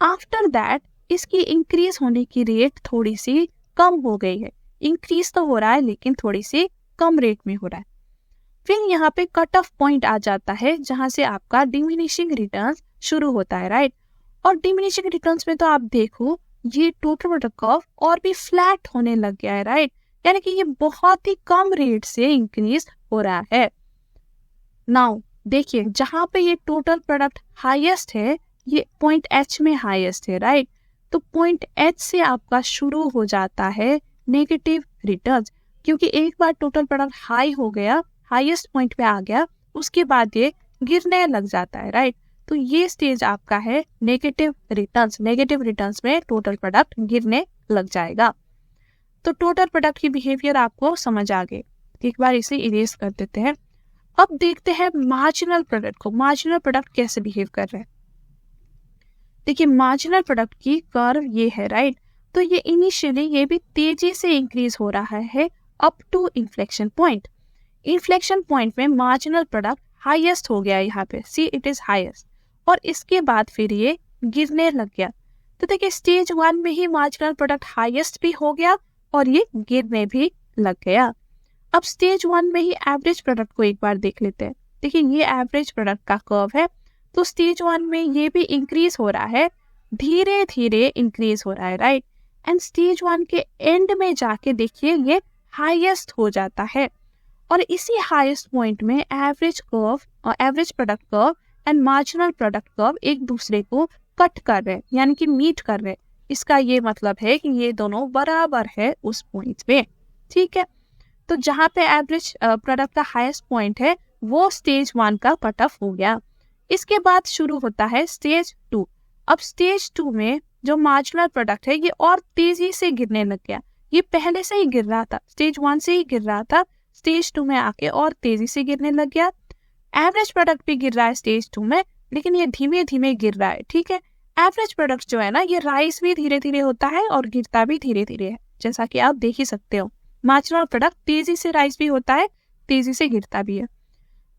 After that इसकी इंक्रीज होने की रेट थोड़ी सी कम हो गई है, इंक्रीज तो हो रहा है लेकिन थोड़ी सी कम रेट में हो रहा है। फिर यहाँ पे कट ऑफ पॉइंट आ जाता है जहां से आपका डिमिनिशिंग रिटर्न्स शुरू होता है, राइट। और डिमिनिशिंग रिटर्न्स में तो आप देखो ये टोटल प्रोडक्ट कर्व और भी फ्लैट होने लग गया है, राइट, यानी कि ये बहुत ही कम रेट से इंक्रीज हो रहा है। नाउ देखिए जहां पे ये टोटल प्रोडक्ट हाईएस्ट है, ये पॉइंट H में हाईएस्ट है, राइट। तो पॉइंट H से आपका शुरू हो जाता है नेगेटिव रिटर्न्स, क्योंकि एक बार टोटल प्रोडक्ट हाई हो गया, हाईएस्ट पॉइंट पे आ गया, उसके बाद ये गिरने लग जाता है, राइट। तो ये स्टेज आपका है नेगेटिव रिटर्न्स। नेगेटिव रिटर्न्स में टोटल प्रोडक्ट गिरने लग जाएगा। तो टोटल प्रोडक्ट की बिहेवियर आपको समझ आ गई। एक बार इसे इरेज कर देते हैं। अब देखते हैं मार्जिनल प्रोडक्ट को, मार्जिनल प्रोडक्ट कैसे बिहेव कर रहे हैं। देखिए मार्जिनल प्रोडक्ट की कर्व ये है, राइट। तो ये इनिशियली ये भी तेजी से इंक्रीज हो रहा है up to inflection point. Inflection point में मार्जिनल प्रोडक्ट हाईएस्ट हो गया, यहाँ पे सी इट इज हाईएस्ट, और इसके बाद फिर ये गिरने लग गया। तो देखिए स्टेज 1 में ही मार्जिनल प्रोडक्ट हाईएस्ट भी हो गया और ये गिरने भी लग गया। अब स्टेज 1 में ही एवरेज प्रोडक्ट को एक बार देख लेते हैं। देखिए ये एवरेज प्रोडक्ट का कर्व है, तो स्टेज 1 में ये भी इंक्रीज हो रहा है, धीरे धीरे इंक्रीज हो रहा है, राइट। एंड स्टेज 1 के एंड में जाके देखिए ये हाईएस्ट हो जाता है, और इसी हाईएस्ट पॉइंट में average product curve and marginal product curve एक दूसरे को कट कर रहे हैं, यानी कि मीट कर रहे हैं। इसका ये मतलब है कि ये दोनों बराबर है उस पॉइंट पे, ठीक है। तो जहाँ पे एवरेज प्रोडक्ट का हाईएस्ट पॉइंट है वो स्टेज 1 का कट ऑफ हो गया। इसके बाद शुरू होता है स्टेज 2। अब स्टेज 2 में जो मार्जिनल प्रोडक्ट है ये और तेजी से गिरने लग गया। ये पहले से ही गिर रहा था, स्टेज 1 से ही गिर रहा था, स्टेज 2 में आके और तेजी से गिरने लग गया। एवरेज प्रोडक्ट भी गिर रहा है स्टेज 2 में, लेकिन ये धीमे धीमे गिर रहा है, ठीक है। एवरेज प्रोडक्ट जो है ना, ये राइज भी धीरे धीरे होता है और गिरता भी धीरे धीरे है, जैसा कि आप देख ही सकते हो। मार्जिनल प्रोडक्ट तेजी से राइज भी होता है, तेजी से गिरता भी है।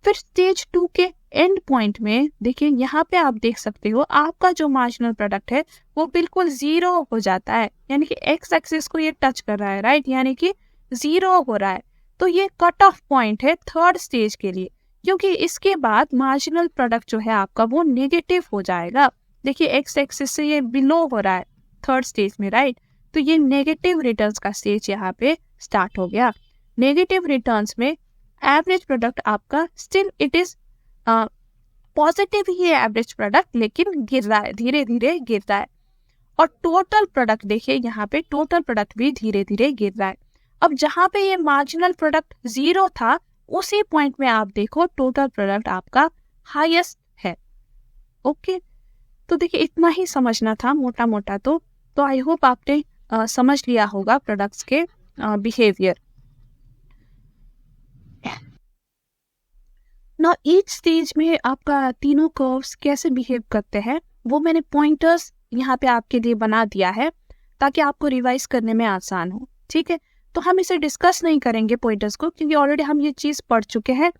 फिर स्टेज 2 के एंड पॉइंट में देखिए, यहाँ पे आप देख सकते हो आपका जो मार्जिनल प्रोडक्ट है वो बिल्कुल 0 हो जाता है, यानी कि एक्स एक्सिस को ये टच कर रहा है, राइट, यानी कि 0 हो रहा है। तो ये कट ऑफ पॉइंट है थर्ड स्टेज के लिए, क्योंकि इसके बाद मार्जिनल प्रोडक्ट जो है आपका वो नेगेटिव हो जाएगा। देखिए एक्स एक्सिस से ये बिलो हो रहा है थर्ड स्टेज में, राइट। तो ये नेगेटिव रिटर्न्स का स्टेज यहाँ पे स्टार्ट हो गया। नेगेटिव रिटर्न्स में एवरेज प्रोडक्ट आपका स्टिल इट इज पॉजिटिव ही है एवरेज प्रोडक्ट, लेकिन गिर रहा है, धीरे धीरे गिर रहा है। और टोटल प्रोडक्ट देखिए, यहाँ पे टोटल प्रोडक्ट भी धीरे धीरे गिर रहा है। अब जहाँ पे ये मार्जिनल प्रोडक्ट 0 था, उसी पॉइंट में आप देखो टोटल प्रोडक्ट आपका हाईएस्ट है। ओके, तो देखिए इतना ही समझना था मोटा मोटा। तो आई होप आपने समझ लिया होगा प्रोडक्ट्स के बिहेवियर। ना ईच स्टेज में आपका तीनों कर्व्स कैसे बिहेव करते हैं वो मैंने पॉइंटर्स यहाँ पे आपके लिए बना दिया है, ताकि आपको रिवाइज करने में आसान हो, ठीक है। तो हम इसे डिस्कस नहीं करेंगे पॉइंटर्स को, क्योंकि ऑलरेडी हम ये चीज़ पढ़ चुके हैं।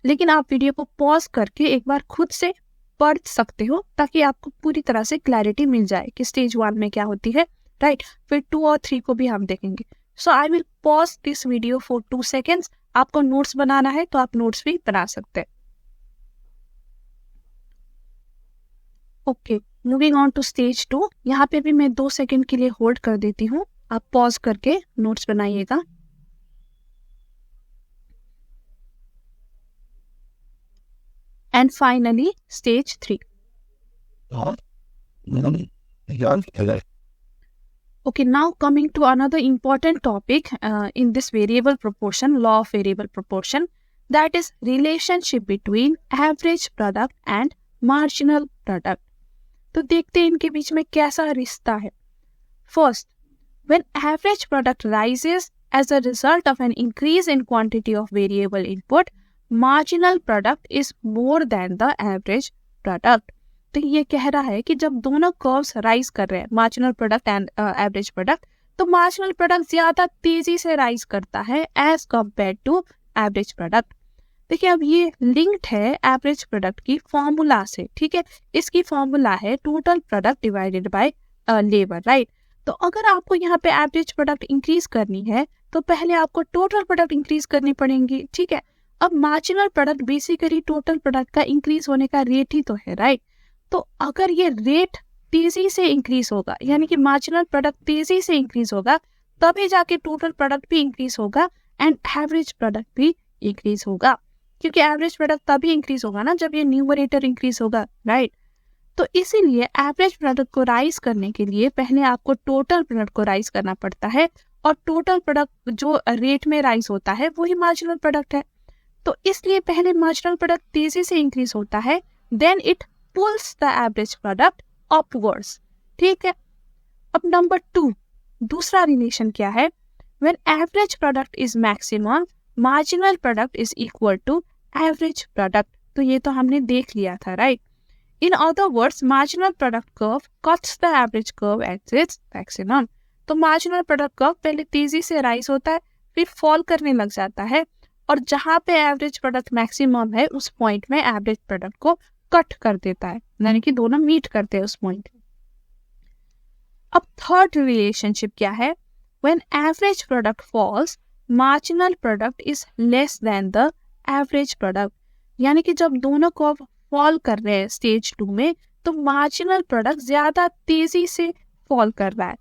लेकिन आप वीडियो को पॉज करके एक बार खुद से पढ़ सकते हो, ताकि आपको पूरी तरह से क्लैरिटी मिल जाए कि स्टेज 1 में क्या होती है, राइट। फिर 2 और 3 को भी हम देखेंगे। So I will pause this video for 2 seconds. आपको नोट्स बनाना है तो आप नोट्स भी बना सकते हैं। Okay, moving on to stage 2। यहाँ पे भी मैं 2 सेकेंड के लिए होल्ड कर देती हूँ, आप पॉज करके नोट्स बनाइएगा। And finally stage 3। Okay, now coming to another important topic in this variable proportion, law of variable proportion, that is relationship between average product and marginal product. तो देखते हैं इनके बीच में कैसा रिश्ता है। First, when average product rises as a result of an increase in quantity of variable input, marginal product is more than the average product. तो ये कह रहा है कि जब दोनों कर्व्स राइज कर रहे हैं, marginal product and average product, तो मार्जिनल प्रोडक्ट ज्यादा तेजी से राइज करता है as compare to average product. देखिए अब ये लिंक्ड है एवरेज प्रोडक्ट की फॉर्मूला से, ठीक है। इसकी फॉर्मूला है total product divided by labour, right. तो अगर आपको यहाँ पे एवरेज प्रोडक्ट इंक्रीज करनी है तो पहले आपको टोटल प्रोडक्ट इंक्रीज करनी पड़ेगी, ठीक है। अब marginal product basically total product का इंक्रीज होने का रेट ही तो है, राइट। तो अगर ये रेट तेजी से इंक्रीज होगा, यानी कि मार्जिनल प्रोडक्ट तेजी से इंक्रीज होगा, तभी जाके टोटल प्रोडक्ट भी इंक्रीज होगा एंड एवरेज प्रोडक्ट भी इंक्रीज होगा, क्योंकि एवरेज प्रोडक्ट तभी इंक्रीज होगा ना जब ये न्यूमरेटर इंक्रीज होगा, राइट। तो इसीलिए एवरेज प्रोडक्ट को राइज करने के लिए पहले आपको टोटल प्रोडक्ट को राइज करना पड़ता है, और टोटल प्रोडक्ट जो रेट में राइज होता है वही मार्जिनल प्रोडक्ट है। तो इसलिए पहले मार्जिनल प्रोडक्ट तेजी से इंक्रीज होता है, then it pulls the average product upwards, ठीक है। अब नंबर 2, दूसरा रिलेशन क्या है? When average product is maximum, marginal product is equal to average product. तो ये तो हमने देख लिया था, right. In other words, marginal product curve cuts the average curve at its maximum. तो marginal product curve पहले तेजी से राइज होता है, फिर फॉल करने लग जाता है, और जहां पे एवरेज प्रोडक्ट मैक्सिमम है उस पॉइंट में एवरेज प्रोडक्ट को कट कर देता है, यानी कि दोनों मीट करते हैं उस पॉइंट में। अब थर्ड रिलेशनशिप क्या है? When average product falls, marginal product is less than the average product. यानी कि जब दोनों कर्व फॉल कर रहे हैं स्टेज 2 में, तो मार्जिनल प्रोडक्ट ज्यादा तेजी से फॉल कर रहा है।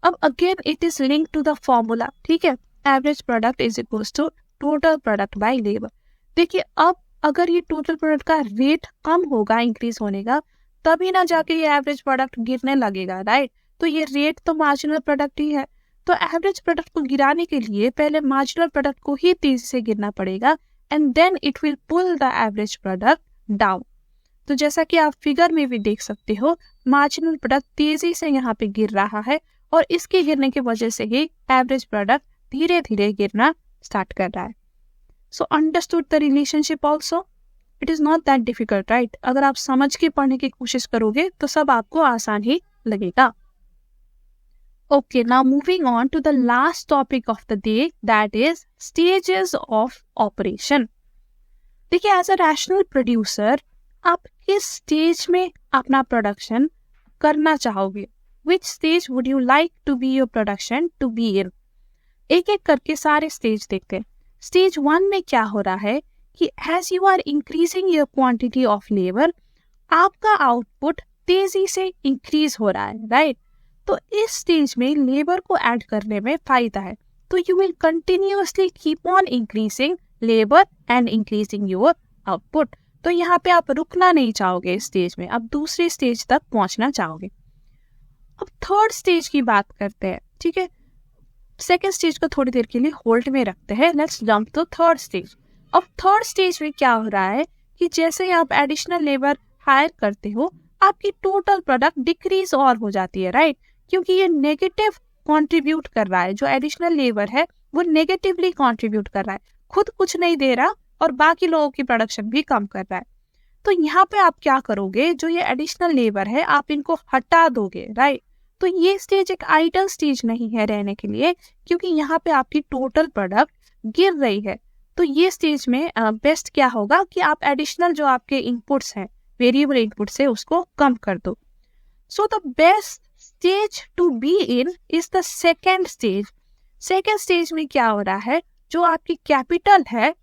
अब again it is link to the formula, ठीक है, average product is equals to total product by labour. देखिए अब अगर ये टोटल प्रोडक्ट का रेट कम होगा इंक्रीज होने का, तभी ना जाके ये एवरेज प्रोडक्ट गिरने लगेगा, राइट? तो ये रेट तो मार्जिनल प्रोडक्ट ही है, तो एवरेज प्रोडक्ट को गिराने के लिए पहले मार्जिनल प्रोडक्ट को ही तेजी से गिरना पड़ेगा, and then it will pull the average product down. तो जैसा कि आप फिगर में भी देख सकते हो, मार्जिनल प्रोडक्ट तेजी से यहाँ पे गिर रहा है, और इसके गिरने की वजह से ही एवरेज प्रोडक्ट धीरे धीरे गिरना स्टार्ट कर रहा है। So understood the relationship also? It is not that difficult, right? अगर आप समझ के पढ़ने की कोशिश करोगे तो सब आपको आसान ही लगेगा। Okay, now moving on to the last topic of the day, that is stages of operation. देखिए एज अ रैशनल प्रोड्यूसर आप किस स्टेज में अपना प्रोडक्शन करना चाहोगे? Which stage would you like to be your production to be in? एक एक करके सारे स्टेज देखते हैं। स्टेज 1 में क्या हो रहा है कि as you are increasing your quantity of labour, आपका आउटपुट तेजी से इंक्रीज हो रहा है, राइट? तो इस स्टेज में लेबर को ऐड करने में फायदा है, तो you will continuously keep on increasing labour and increasing your output. तो यहाँ पे आप रुकना नहीं चाहोगे इस स्टेज में, आप दूसरे स्टेज तक पहुंचना चाहोगे। अब थर्ड स्टेज की बात करते हैं, ठीक है? सेकेंड स्टेज को थोड़ी देर के लिए होल्ड में रखते हैं, let's jump to third stage. अब थर्ड स्टेज में क्या हो रहा है कि जैसे ही आप एडिशनल लेबर हायर करते हो, आपकी टोटल प्रोडक्ट डिक्रीज और हो जाती है, राइट? क्योंकि ये नेगेटिव कंट्रीब्यूट कर रहा है, जो एडिशनल लेबर है वो नेगेटिवली कंट्रीब्यूट कर रहा है, खुद कुछ नहीं दे रहा और बाकी लोगों की प्रोडक्शन भी कम कर रहा है। तो यहाँ पे आप क्या करोगे, जो ये एडिशनल लेबर है आप इनको हटा दोगे, राइट? तो ये स्टेज एक आइडल स्टेज नहीं है रहने के लिए, क्योंकि यहाँ पे आपकी टोटल प्रोडक्ट गिर रही है। तो ये स्टेज में बेस्ट क्या होगा कि आप एडिशनल जो आपके इनपुट्स हैं, वेरिएबल इनपुट्स है, उसको कम कर दो। So the best stage to be in is the second stage. Second stage में क्या हो रहा है, जो आपकी कैपिटल है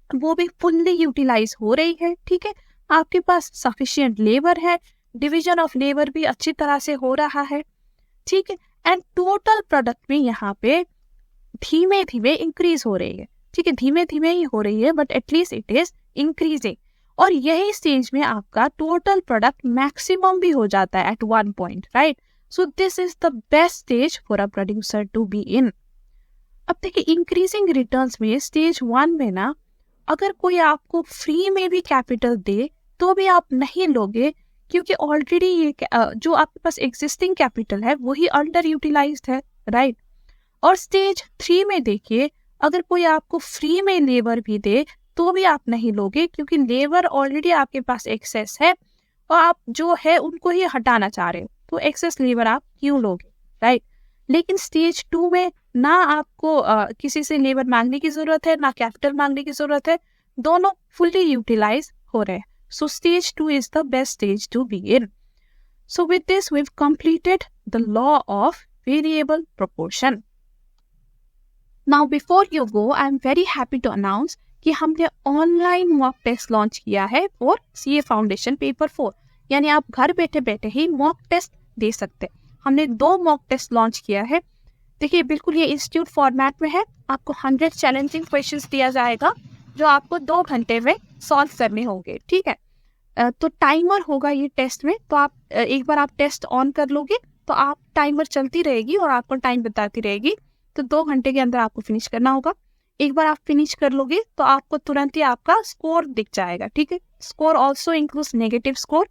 वो भी फुल्ली यूटिलाइज हो रही है, ठीक है? आपके पास सफिशिएंट लेबर है, डिवीजन ऑफ लेबर भी अच्छी तरह से हो रहा है, ठीक है? एंड टोटल प्रोडक्ट में यहाँ पे धीमे धीमे इंक्रीज हो रही है, ठीक है? धीमे धीमे ही हो रही है, but at least it is increasing. और यही स्टेज में आपका टोटल प्रोडक्ट मैक्सिमम भी हो जाता है at one point, right? So this is the best stage for a producer to be in. अब देखिए इंक्रीजिंग रिटर्न्स में स्टेज 1 में ना, अगर कोई आपको फ्री में भी कैपिटल दे तो भी आप नहीं लोगे, क्योंकि ऑलरेडी ये जो आपके पास एग्जिस्टिंग कैपिटल है वही अंडर यूटिलाइज्ड है, राइट? और स्टेज 3 में देखिए, अगर कोई आपको फ्री में लेबर भी दे तो भी आप नहीं लोगे, क्योंकि लेबर ऑलरेडी आपके पास एक्सेस है और आप जो है उनको ही हटाना चाह रहे हो, तो एक्सेस लेबर आप क्यों लोगे, राइट? लेकिन स्टेज 2 में ना आपको किसी से लेबर मांगने की जरूरत है, ना कैपिटल मांगने की जरूरत है, दोनों फुल्ली यूटिलाइज हो रहे हैं। So stage 2 is the best stage to be in. So with this we've completed the law of variable proportion. Now before you go, I am very happy to announce कि हमने online mock test launch किया है for CA foundation paper 4। यानी आप घर बैठे बैठे ही mock test दे सकते हैं। हमने 2 मॉक टेस्ट लॉन्च किया है। देखिए बिल्कुल ये इंस्टीट्यूट फॉर्मेट में है, आपको 100 चैलेंजिंग क्वेश्चंस दिया जाएगा जो आपको 2 घंटे में सॉल्व करने होंगे, ठीक है? तो टाइमर होगा ये टेस्ट में, तो आप एक बार आप टेस्ट ऑन कर लोगे तो आप टाइमर चलती रहेगी और आपको टाइम बताती रहेगी, तो 2 घंटे के अंदर आपको फिनिश करना होगा। एक बार आप फिनिश कर लोगे तो आपको तुरंत ही आपका स्कोर दिख जाएगा, ठीक है? Score also includes negative score.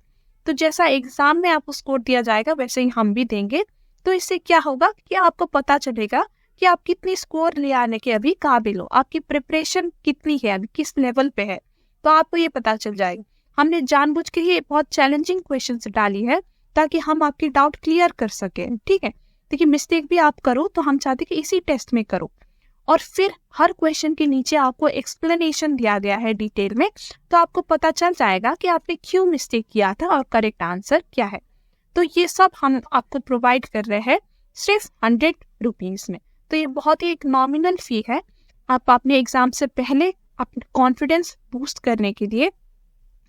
तो जैसा एग्जाम में आपको स्कोर दिया जाएगा वैसे ही हम भी देंगे। तो इससे क्या होगा कि आपको पता चलेगा कि आप कितनी स्कोर ले आने के अभी काबिल हो, आपकी प्रिपरेशन कितनी है, अभी किस लेवल पे है, तो आपको ये पता चल जाएगा। हमने जानबूझ के ही बहुत चैलेंजिंग क्वेश्चंस डाली है ताकि हम आपकी डाउट क्लियर कर सकें, ठीक है। देखिए मिस्टेक भी आप करो तो हम चाहते कि इसी टेस्ट में करो, और फिर हर क्वेश्चन के नीचे आपको एक्सप्लेनेशन दिया गया है डिटेल में, तो आपको पता चल जाएगा कि आपने क्यों मिस्टेक किया था और करेक्ट आंसर क्या है। तो ये सब हम आपको प्रोवाइड कर रहे हैं सिर्फ 100 रुपीज़ में। तो ये बहुत ही एक नॉमिनल फी है आप अपने एग्जाम से पहले अपना कॉन्फिडेंस बूस्ट करने के लिए,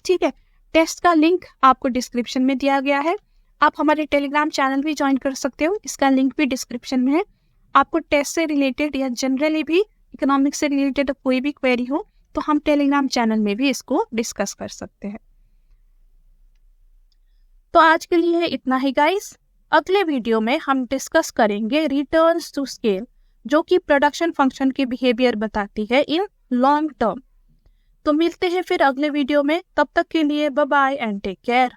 ठीक है। टेस्ट का लिंक आपको डिस्क्रिप्शन में दिया गया है। आप हमारे टेलीग्राम चैनल भी ज्वाइन कर सकते हो, इसका लिंक भी डिस्क्रिप्शन में है। आपको टेस्ट से रिलेटेड या जनरली भी इकोनॉमिक्स से रिलेटेड कोई भी क्वेरी हो तो हम टेलीग्राम चैनल में भी इसको डिस्कस कर सकते हैं। तो आज के लिए इतना ही गाइस। अगले वीडियो में हम डिस्कस करेंगे रिटर्न्स टू स्केल, जो कि प्रोडक्शन फंक्शन के बिहेवियर बताती है इन लॉन्ग टर्म। तो मिलते हैं फिर अगले वीडियो में, तब तक के लिए bye bye and take care.